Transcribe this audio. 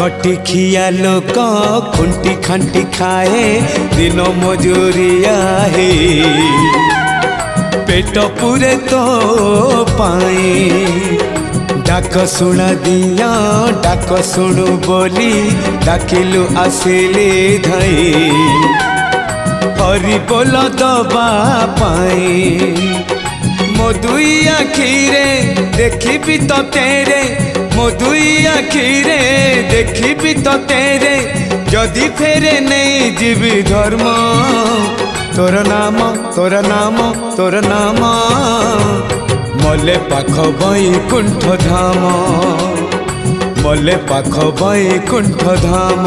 खटिखिया लोक खुंटी खांटी खाए दिन मजूरिया है पेट पूरे तो पाए डाक शुणा दिया डाक शुणु बोली डाकिलु आसिले धई हरि बोल दबा पाए मो दुई आखिरे देखी तो तेरे मो दुई आखिरे देखी तो तेरे जदि फेरे नहीं जीवी धर्म तोर नाम तोर नाम तोर नाम मले पाख बैकुंठ धाम मले पाख बैकुंठ धाम।